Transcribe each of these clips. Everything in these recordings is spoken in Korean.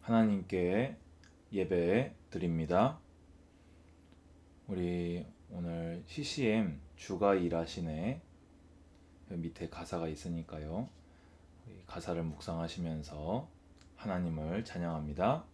하나님께 예배 드립니다. 우리 오늘 CCM 주가 일하시네 밑에 가사가 있으니까요. 가사를 묵상하시면서 하나님을 찬양합니다.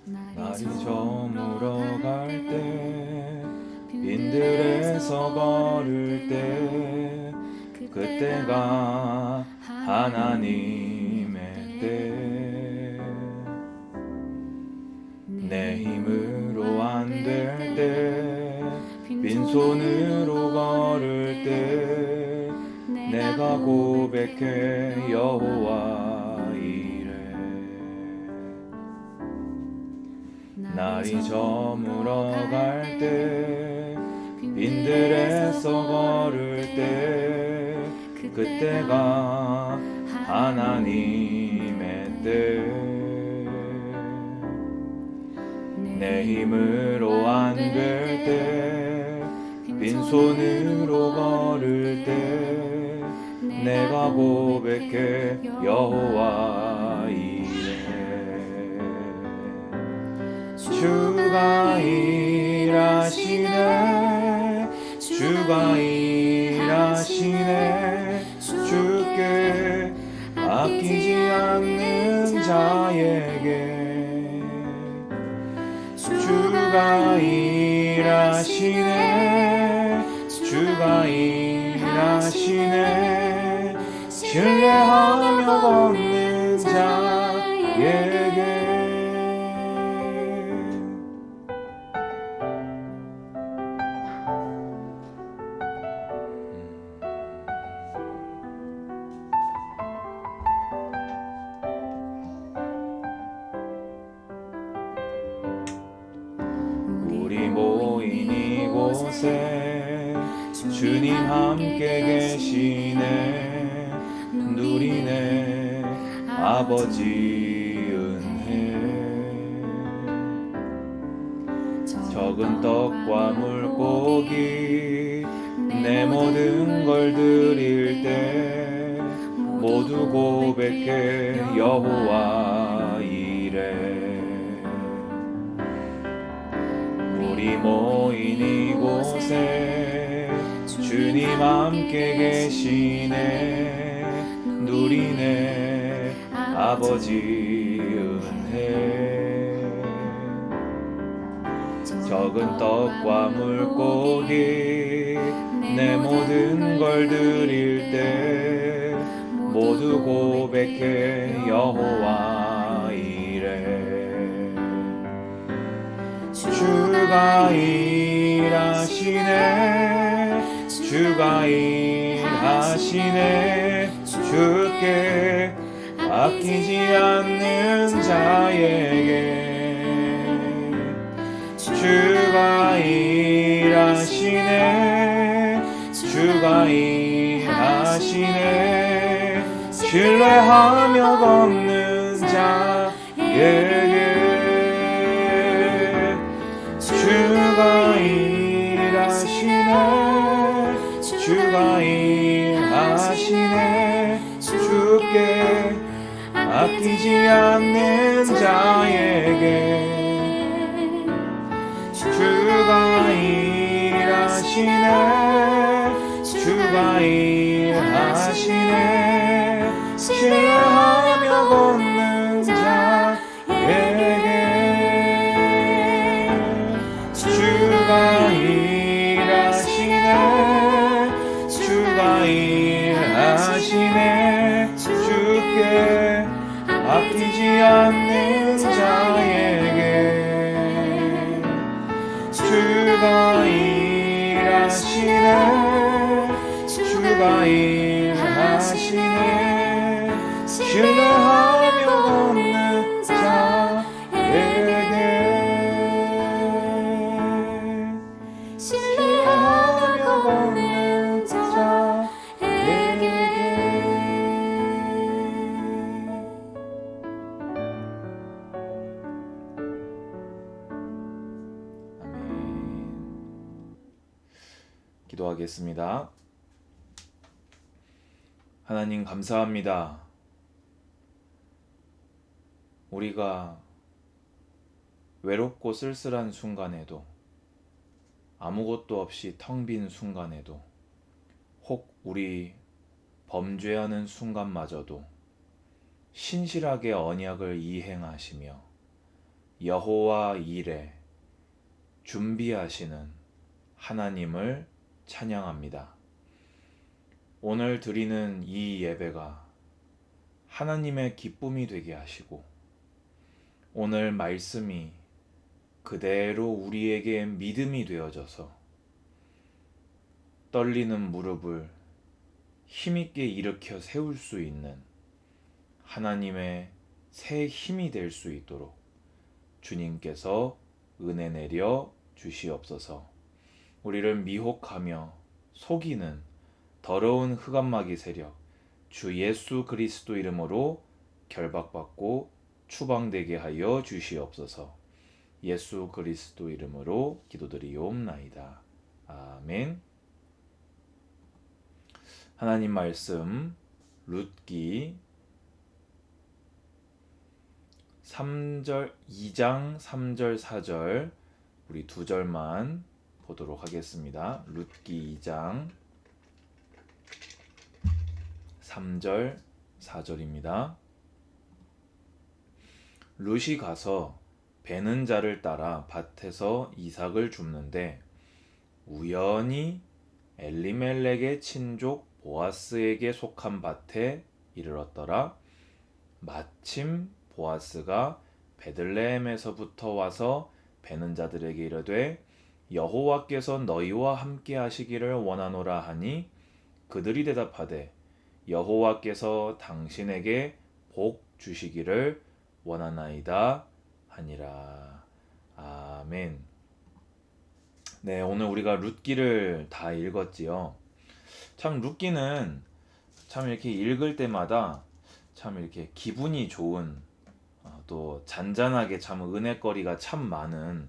날이 저물어 갈 때 빈들에서 걸을 때 그때가 하나님의 때 내 힘으로 안 될 때 빈손으로 걸을 때 내가 고백해 여호와 이래 날이 저물어 갈 때 빈들에서 걸을 때 그때가 하나님의 때 내 힘으로 안 될 때 빈손으로 걸을 때 내가 고백해 여호와 이래 주가 일하시네 주가 일하시네 주께 아끼지 않는 자에게 주가 일하시네 주가 일하시네 신뢰하며 걷는 자에게 우리 모인 이곳에 주님 함께 계시네 누리네 아버지 은혜 적은 떡과 물고기 내 모든 걸 드릴 때 모두 고백해 여호와 이래 우리 모인 이곳에 주님 함께 계시네 누리네 아버지 은혜 적은 떡과 물고기 내 모든 걸 드릴 때 모두 고백해 여호와 이래 주가 일하시네 주가 일하시네 주께 아끼지 않는 자에게 주가 일하시네 주가 일하시네 신뢰하며 걷는 자에게 주가 일하시네 주가 일하시네 주께 아끼지 않는 자에게 주가 일하시네 주가 일하시네 신뢰하며 걷는 자에게 주가 일하시네 주가 일하시네 주께 아끼지 않는 자에게 주가 일하시네 주가 일하시네 신뢰하며 걷는 자에게 신뢰하며 걷는 자에게 기도하겠습니다. 하나님 감사합니다. 우리가 외롭고 쓸쓸한 순간에도, 아무것도 없이 텅 빈 순간에도, 혹 우리 범죄하는 순간마저도 신실하게 언약을 이행하시며 여호와 일에 준비하시는 하나님을 찬양합니다. 오늘 드리는 이 예배가 하나님의 기쁨이 되게 하시고, 오늘 말씀이 그대로 우리에게 믿음이 되어져서 떨리는 무릎을 힘있게 일으켜 세울 수 있는 하나님의 새 힘이 될 수 있도록 주님께서 은혜 내려 주시옵소서. 우리를 미혹하며 속이는 더러운 흑암마귀 세력 주 예수 그리스도 이름으로 결박받고 추방되게 하여 주시옵소서. 예수 그리스도 이름으로 기도드리옵나이다. 아멘. 하나님 말씀 룻기 2장 3절 4절 우리 두 절만 보도록 하겠습니다. 룻기 2장 3절 4절입니다. 룻이 가서 베는 자를 따라 밭에서 이삭을 줍는데 우연히 엘리멜렉의 친족 보아스에게 속한 밭에 이르렀더라. 마침 보아스가 베들레헴에서부터 와서 베는 자들에게 이르되 여호와께서 너희와 함께 하시기를 원하노라 하니 그들이 대답하되 여호와께서 당신에게 복 주시기를 원하나이다 하니라. 아멘. 네, 오늘 우리가 룻기를 다 읽었지요. 참 룻기는 참 이렇게 읽을 때마다 참 이렇게 기분이 좋은, 또 잔잔하게 참 은혜거리가 참 많은,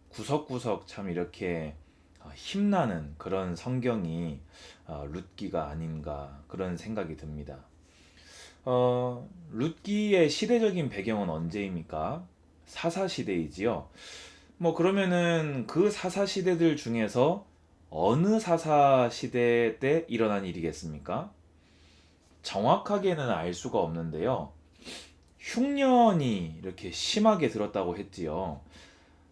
구석구석 참 이렇게 힘나는 그런 성경이 룻기가 아닌가 그런 생각이 듭니다. 룻기의 시대적인 배경은 언제입니까? 사사시대이지요. 뭐 그러면은 그 사사시대들 중에서 어느 사사시대 때 일어난 일이겠습니까? 정확하게는 알 수가 없는데요. 흉년이 이렇게 심하게 들었다고 했지요.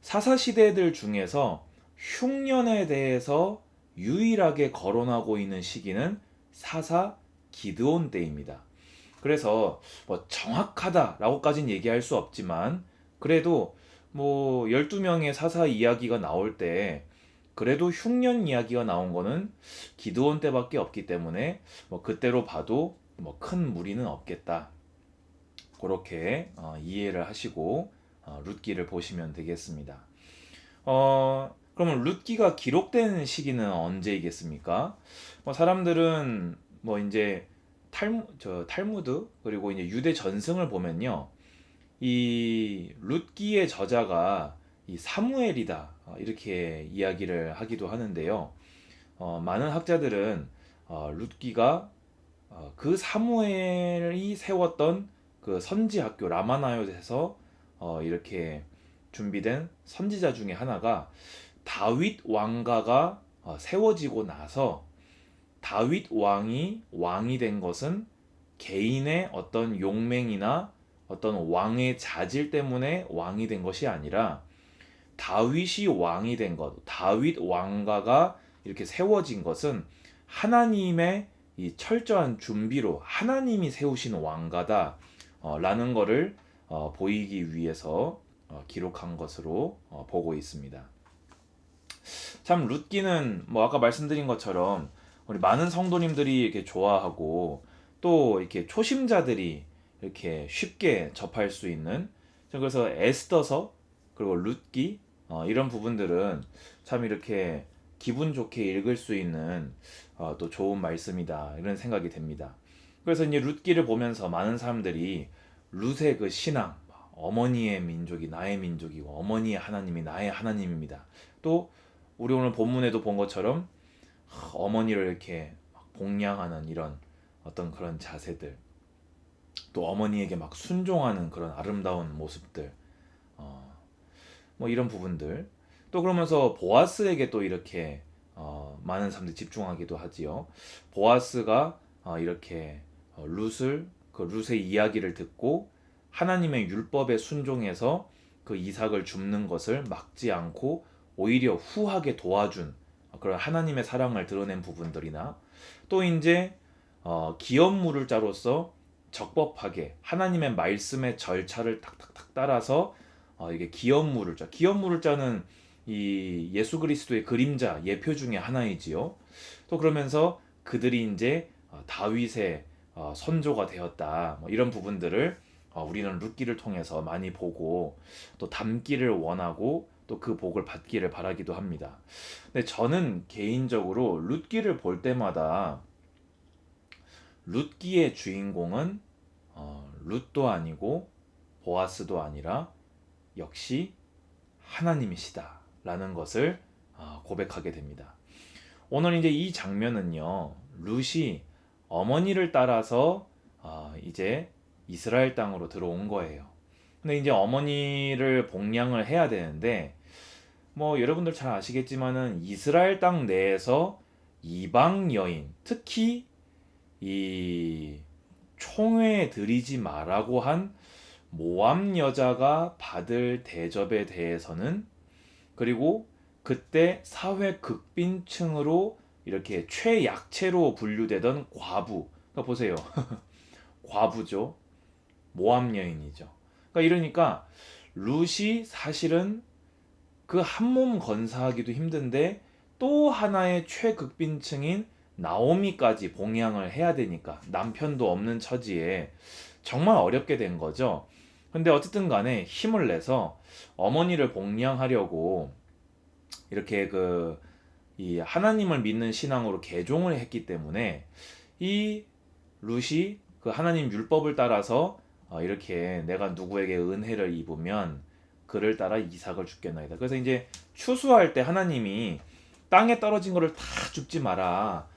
사사시대들 중에서 흉년에 대해서 유일하게 거론하고 있는 시기는 사사 기드온 때입니다. 그래서 뭐 정확하다라고까지는 얘기할 수 없지만 그래도 뭐 12명의 사사 이야기가 나올 때 그래도 흉년 이야기가 나온 거는 기드온 때밖에 없기 때문에 뭐 그때로 봐도 뭐 큰 무리는 없겠다. 그렇게 이해를 하시고 룻기를 보시면 되겠습니다. 그러면 룻기가 기록된 시기는 언제이겠습니까? 뭐 사람들은 뭐 이제 탈무드 그리고 이제 유대 전승을 보면요, 이 룻기의 저자가 이 사무엘이다 이렇게 이야기를 하기도 하는데요. 많은 학자들은 룻기가 그 사무엘이 세웠던 그 선지 학교 라마나요에서 이렇게 준비된 선지자 중에 하나가 다윗 왕가가 세워지고 나서 다윗 왕이 된 것은 개인의 어떤 용맹이나 어떤 왕의 자질 때문에 왕이 된 것이 아니라 다윗이 왕이 된 것, 다윗 왕가가 이렇게 세워진 것은 하나님의 이 철저한 준비로 하나님이 세우신 왕가다 라는 것을 보이기 위해서 기록한 것으로 보고 있습니다. 참 룻기는 뭐 아까 말씀드린 것처럼 우리 많은 성도님들이 이렇게 좋아하고 또 이렇게 초심자들이 이렇게 쉽게 접할 수 있는, 그래서 에스더서 그리고 룻기 이런 부분들은 참 이렇게 기분 좋게 읽을 수 있는 또 좋은 말씀이다 이런 생각이 됩니다. 그래서 이제 룻기를 보면서 많은 사람들이 룻의 그 신앙, 어머니의 민족이 나의 민족이고 어머니의 하나님이 나의 하나님입니다. 또 우리 오늘 본문에도 본 것처럼 어머니를 이렇게 막 복량하는 이런 어떤 그런 자세들, 또 어머니에게 막 순종하는 그런 아름다운 모습들, 어, 뭐 이런 부분들. 또 그러면서 보아스에게 또 이렇게 많은 사람들이 집중하기도 하지요. 보아스가 이렇게 룻의 이야기를 듣고 하나님의 율법에 순종해서 그 이삭을 줍는 것을 막지 않고 오히려 후하게 도와준 그런 하나님의 사랑을 드러낸 부분들이나, 또 이제 기업물을 자로서 적법하게 하나님의 말씀의 절차를 탁탁탁 따라서 이게 기업물을 자는 이 예수 그리스도의 그림자 예표 중에 하나이지요. 또 그러면서 그들이 이제 다윗의 선조가 되었다. 뭐 이런 부분들을 우리는 룻기를 통해서 많이 보고 또 담기를 원하고 또 그 복을 받기를 바라기도 합니다. 근데 저는 개인적으로 룻기를 볼 때마다 룻기의 주인공은 룻도 아니고 보아스도 아니라 역시 하나님이시다라는 것을 고백하게 됩니다. 오늘 이제 이 장면은요, 룻이 어머니를 따라서 이제 이스라엘 땅으로 들어온 거예요. 근데 이제 어머니를 복량을 해야 되는데, 뭐 여러분들 잘 아시겠지만은 이스라엘 땅 내에서 이방 여인, 특히 이 총회 드리지 말라고 한 모압 여자가 받을 대접에 대해서는, 그리고 그때 사회 극빈층으로 이렇게 최약체로 분류되던 과부, 그러니까 보세요. 과부죠. 모압 여인이죠. 그러니까 이러니까 룻이 사실은 그 한 몸 건사하기도 힘든데 또 하나의 최극빈층인 나오미까지 봉양을 해야 되니까 남편도 없는 처지에 정말 어렵게 된 거죠. 근데 어쨌든 간에 힘을 내서 어머니를 봉양하려고 이렇게 이 하나님을 믿는 신앙으로 개종을 했기 때문에 이 룻이 그 하나님 율법을 따라서 이렇게 내가 누구에게 은혜를 입으면 그를 따라 이삭을 주겠나이다. 그래서 이제 추수할 때 하나님이 땅에 떨어진 거를 다 줍지 마라.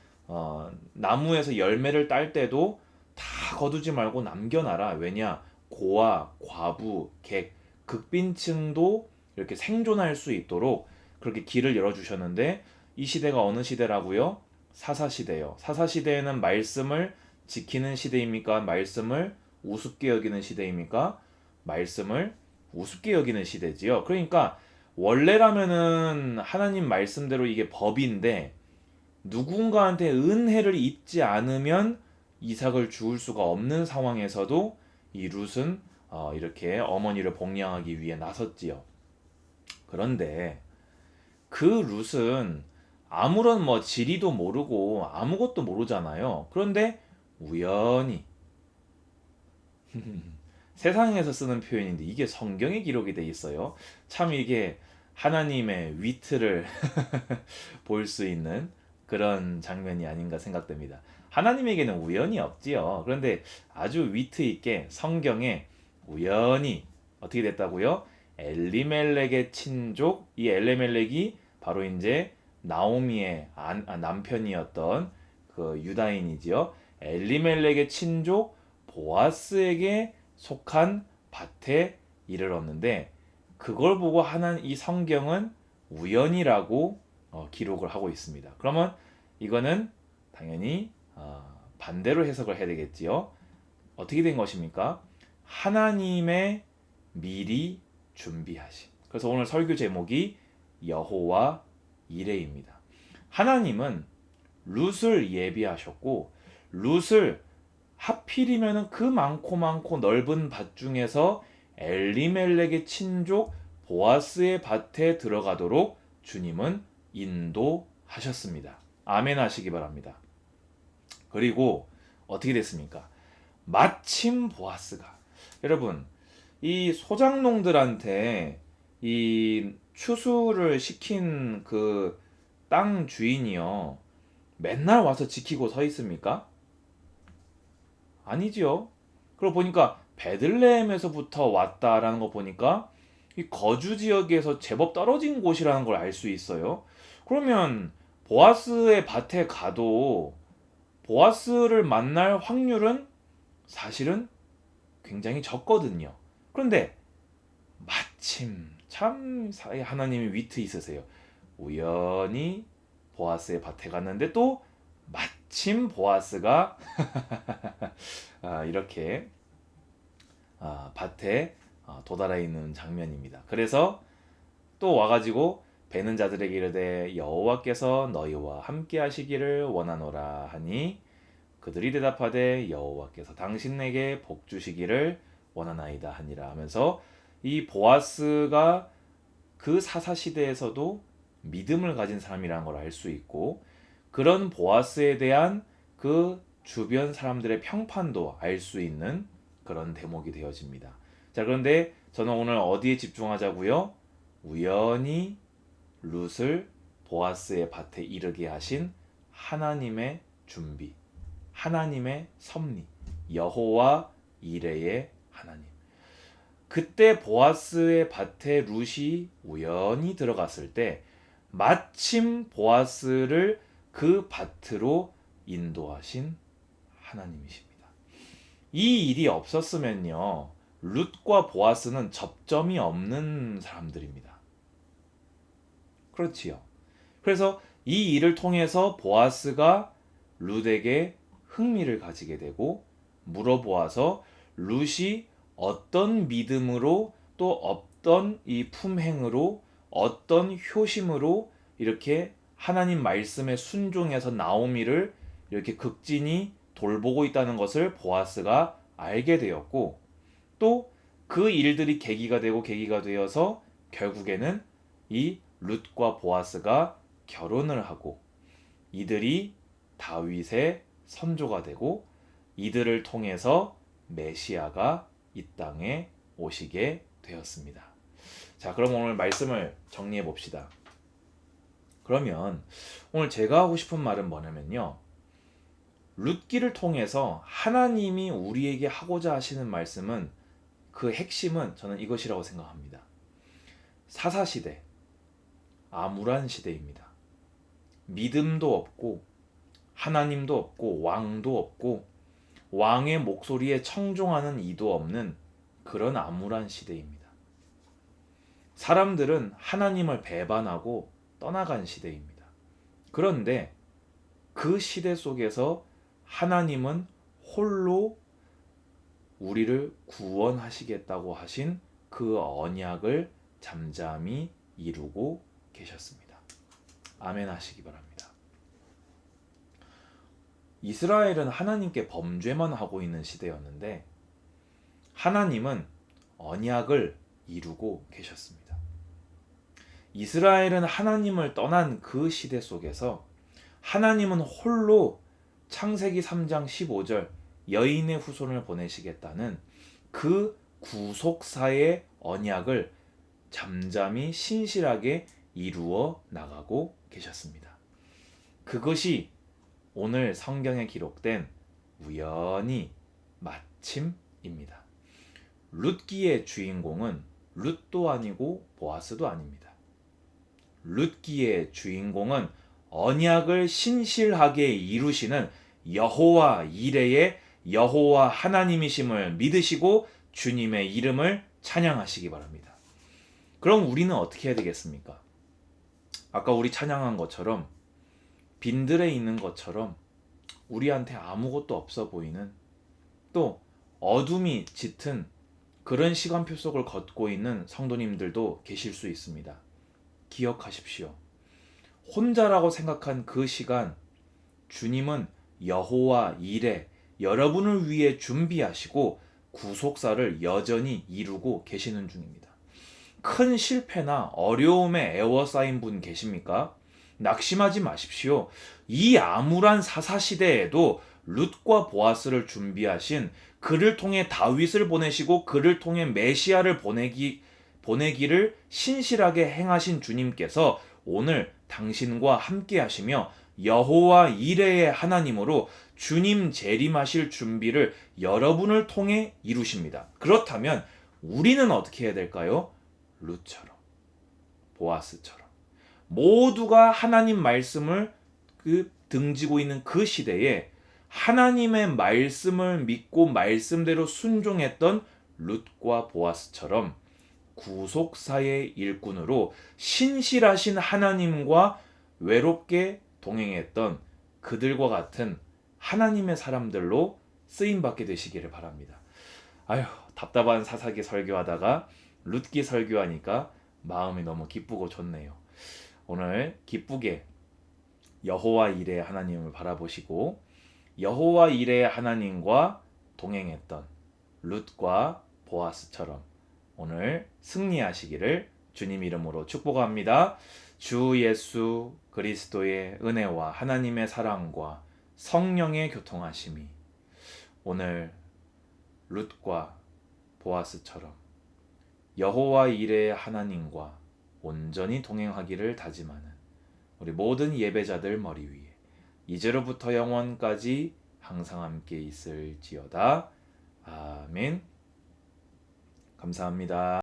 나무에서 열매를 딸 때도 다 거두지 말고 남겨놔라. 왜냐? 고아, 과부, 객, 극빈층도 이렇게 생존할 수 있도록 그렇게 길을 열어주셨는데, 이 시대가 어느 시대라고요? 사사시대요. 사사시대에는 말씀을 지키는 시대입니까? 말씀을 우습게 여기는 시대입니까? 말씀을 우습게 여기는 시대지요. 그러니까 원래라면은 하나님 말씀대로 이게 법인데 누군가한테 은혜를 입지 않으면 이삭을 주울 수가 없는 상황에서도 이 룻은 이렇게 어머니를 복양하기 위해 나섰지요. 그런데 그 룻은 아무런 뭐 지리도 모르고 아무것도 모르잖아요. 그런데 우연히 세상에서 쓰는 표현인데 이게 성경에 기록이 돼 있어요. 참 이게 하나님의 위트를 볼 수 있는 그런 장면이 아닌가 생각됩니다. 하나님에게는 우연이 없지요. 그런데 아주 위트 있게 성경에 우연히 어떻게 됐다고요? 엘리멜렉의 친족, 이 엘리멜렉이 바로 이제 나오미의 남편이었던 그 유다인이지요. 엘리멜렉의 친족 보아스에게 속한 밭에 이르렀는데, 그걸 보고 하는 이 성경은 우연이라고 기록을 하고 있습니다. 그러면 이거는 당연히 반대로 해석을 해야 되겠지요. 어떻게 된 것입니까? 하나님의 미리 준비하심. 그래서 오늘 설교 제목이 여호와 이레입니다. 하나님은 룻을 예비하셨고, 룻을 하필이면 그 많고 넓은 밭 중에서 엘리멜렉의 친족 보아스의 밭에 들어가도록 주님은 인도하셨습니다. 아멘 하시기 바랍니다. 그리고 어떻게 됐습니까? 마침 보아스가, 여러분, 이 소작농들한테 이 추수를 시킨 그 땅 주인이요, 맨날 와서 지키고 서 있습니까? 아니지요. 그러고 보니까 베들레헴에서부터 왔다라는 거 보니까 이 거주 지역에서 제법 떨어진 곳이라는 걸 알 수 있어요. 그러면 보아스의 밭에 가도 보아스를 만날 확률은 사실은 굉장히 적거든요. 그런데 마침 참 하나님이 위트 있으세요. 우연히 보아스의 밭에 갔는데 또 마침 보아스가 이렇게 밭에 도달해 있는 장면입니다. 그래서 또 와가지고 베는 자들에게 이르되 여호와께서 너희와 함께 하시기를 원하노라 하니 그들이 대답하되 여호와께서 당신에게 복 주시기를 원하나이다 하니라 하면서 이 보아스가 그 사사 시대에서도 믿음을 가진 사람이라는 걸 알 수 있고 그런 보아스에 대한 그 주변 사람들의 평판도 알 수 있는 그런 대목이 되어집니다. 자, 그런데 저는 오늘 어디에 집중하자고요? 우연히 룻을 보아스의 밭에 이르게 하신 하나님의 준비, 하나님의 섭리, 여호와 이레의 하나님. 그때 보아스의 밭에 룻이 우연히 들어갔을 때 마침 보아스를 그 밭으로 인도하신 하나님이십니다. 이 일이 없었으면요, 룻과 보아스는 접점이 없는 사람들입니다. 그렇지요. 그래서 이 일을 통해서 보아스가 룻에게 흥미를 가지게 되고 물어보아서 룻이 어떤 믿음으로 또 어떤 이 품행으로 어떤 효심으로 이렇게 하나님 말씀에 순종해서 나오미를 이렇게 극진히 돌보고 있다는 것을 보아스가 알게 되었고 또 그 일들이 계기가 되어서 결국에는 이 룻과 보아스가 결혼을 하고 이들이 다윗의 선조가 되고 이들을 통해서 메시아가 이 땅에 오시게 되었습니다. 자, 그럼 오늘 말씀을 정리해 봅시다. 그러면 오늘 제가 하고 싶은 말은 뭐냐면요. 룻기를 통해서 하나님이 우리에게 하고자 하시는 말씀은 그 핵심은 저는 이것이라고 생각합니다. 사사시대, 암울한 시대입니다. 믿음도 없고 하나님도 없고 왕도 없고 왕의 목소리에 청종하는 이도 없는 그런 암울한 시대입니다. 사람들은 하나님을 배반하고 떠나간 시대입니다. 그런데 그 시대 속에서 하나님은 홀로 우리를 구원하시겠다고 하신 그 언약을 잠잠히 이루고 계셨습니다. 아멘 하시기 바랍니다. 이스라엘은 하나님께 범죄만 하고 있는 시대였는데 하나님은 언약을 이루고 계셨습니다. 이스라엘은 하나님을 떠난 그 시대 속에서 하나님은 홀로 창세기 3장 15절 여인의 후손을 보내시겠다는 그 구속사의 언약을 잠잠히 신실하게 이루어 나가고 계셨습니다. 그것이 오늘 성경에 기록된 우연히 마침입니다. 룻기의 주인공은 룻도 아니고 보아스도 아닙니다. 룻기의 주인공은 언약을 신실하게 이루시는 여호와 이레의 여호와 하나님이심을 믿으시고 주님의 이름을 찬양하시기 바랍니다. 그럼 우리는 어떻게 해야 되겠습니까? 아까 우리 찬양한 것처럼 빈들에 있는 것처럼 우리한테 아무것도 없어 보이는 또 어둠이 짙은 그런 시간표 속을 걷고 있는 성도님들도 계실 수 있습니다. 기억하십시오. 혼자라고 생각한 그 시간 주님은 여호와 이레 여러분을 위해 준비하시고 구속사를 여전히 이루고 계시는 중입니다. 큰 실패나 어려움에 애워싸인 분 계십니까? 낙심하지 마십시오. 이 암울한 사사시대에도 룻과 보아스를 준비하신 그를 통해 다윗을 보내시고 그를 통해 메시아를 보내기를 신실하게 행하신 주님께서 오늘 당신과 함께 하시며 여호와 이레의 하나님으로 주님 재림하실 준비를 여러분을 통해 이루십니다. 그렇다면 우리는 어떻게 해야 될까요? 룻처럼, 보아스처럼 모두가 하나님 말씀을 등지고 있는 그 시대에 하나님의 말씀을 믿고 말씀대로 순종했던 룻과 보아스처럼 구속사의 일꾼으로 신실하신 하나님과 외롭게 동행했던 그들과 같은 하나님의 사람들로 쓰임받게 되시기를 바랍니다. 아휴, 답답한 사사기 설교하다가 룻기 설교하니까 마음이 너무 기쁘고 좋네요. 오늘 기쁘게 여호와 일의 하나님을 바라보시고 여호와 일의 하나님과 동행했던 룻과 보아스처럼 오늘 승리하시기를 주님 이름으로 축복합니다. 주 예수 그리스도의 은혜와 하나님의 사랑과 성령의 교통하심이 오늘 룻과 보아스처럼 여호와 일의 하나님과 온전히 동행하기를 다짐하는 우리 모든 예배자들 머리 위에 이제로부터 영원까지 항상 함께 있을지어다. 아멘. 감사합니다.